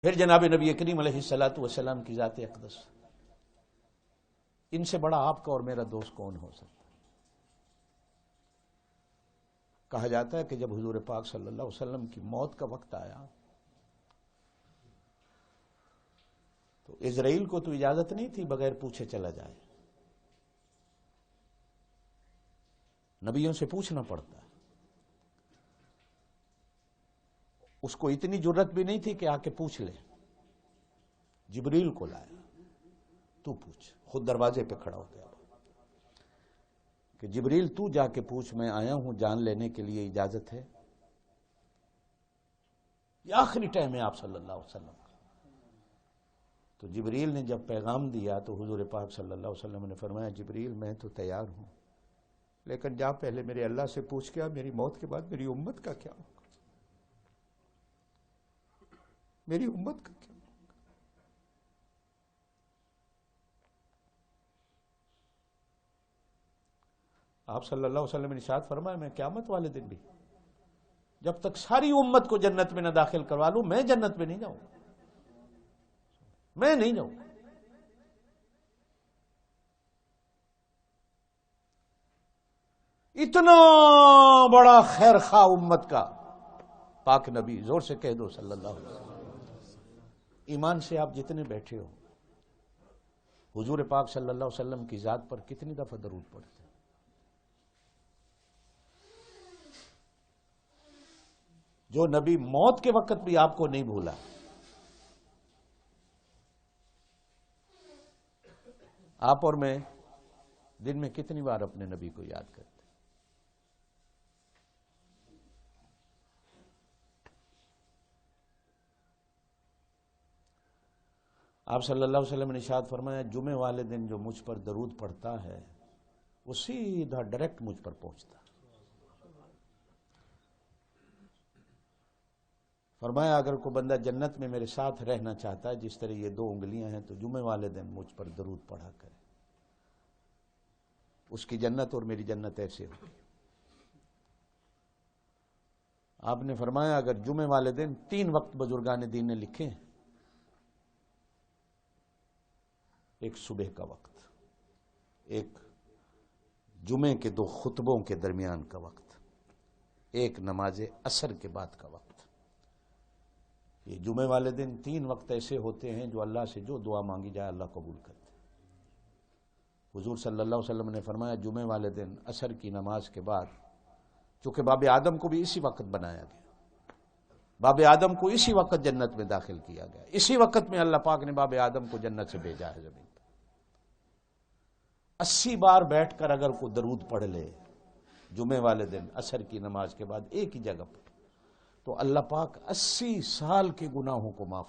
پھر جناب نبی کریم علیہ الصلوۃ والسلام کی ذات اقدس، ان سے بڑا آپ کا اور میرا دوست کون ہو سکتا ہے؟ کہا جاتا ہے کہ جب حضور پاک صلی اللہ علیہ وسلم کی موت کا وقت آیا تو اسرائیل کو تو اجازت نہیں تھی بغیر پوچھے چلا جائے، نبیوں سے پوچھنا پڑتا ہے۔ اس کو اتنی جرت بھی نہیں تھی کہ آ کے پوچھ لے، جبریل کو لایا، تو پوچھ، خود دروازے پہ کھڑا ہو گیا کہ جبریل تو جا کے پوچھ، میں آیا ہوں جان لینے کے لیے، اجازت ہے؟ یہ آخری ٹائم ہے آپ صلی اللہ علیہ وسلم کا۔ تو جبریل نے جب پیغام دیا تو حضور پاک صلی اللہ علیہ وسلم نے فرمایا، جبریل میں تو تیار ہوں، لیکن جا پہلے میرے اللہ سے پوچھ کے میری موت کے بعد میری امت کا کیا ہوگا، میری امت کا کیا ہوگا؟ آپ صلی اللہ علیہ وسلم نے ارشاد فرمایا، میں قیامت والے دن بھی جب تک ساری امت کو جنت میں نہ داخل کروا لوں میں جنت میں نہیں جاؤں، میں نہیں جاؤں۔ اتنا بڑا خیر خواہ امت کا پاک نبی، زور سے کہہ دو صلی اللہ علیہ وسلم۔ ایمان سے آپ جتنے بیٹھے ہو حضور پاک صلی اللہ علیہ وسلم کی ذات پر کتنی دفعہ درود پڑھتے ہیں؟ جو نبی موت کے وقت بھی آپ کو نہیں بھولا، آپ اور میں دن میں کتنی بار اپنے نبی کو یاد کرتے ہیں؟ آپ صلی اللہ علیہ وسلم نے ارشاد فرمایا، جمعے والے دن جو مجھ پر درود پڑھتا ہے وہ سیدھا ڈائریکٹ مجھ پر پہنچتا ہے۔ فرمایا اگر کوئی بندہ جنت میں میرے ساتھ رہنا چاہتا ہے، جس طرح یہ 2 انگلیاں ہیں، تو جمعے والے دن مجھ پر درود پڑھا کرے، اس کی جنت اور میری جنت ایسے ہوگی۔ آپ نے فرمایا اگر جمعے والے دن 3 وقت بزرگان دین نے لکھے ہیں، ایک صبح کا وقت، ایک جمعے کے 2 خطبوں کے درمیان کا وقت، ایک نماز عصر کے بعد کا وقت، یہ جمعے والے دن 3 وقت ایسے ہوتے ہیں جو اللہ سے جو دعا مانگی جائے اللہ قبول کرتے ہیں۔ حضور صلی اللہ علیہ وسلم نے فرمایا جمعے والے دن عصر کی نماز کے بعد، چونکہ باب آدم کو بھی اسی وقت بنایا گیا، باب آدم کو اسی وقت جنت میں داخل کیا گیا، اسی وقت میں اللہ پاک نے باب آدم کو جنت سے بھیجا ہے زمین پر۔ 80 بار بیٹھ کر اگر کوئی درود پڑھ لے جمعے والے دن عصر کی نماز کے بعد ایک ہی جگہ پر، تو اللہ پاک 80 سال کے گناہوں کو معاف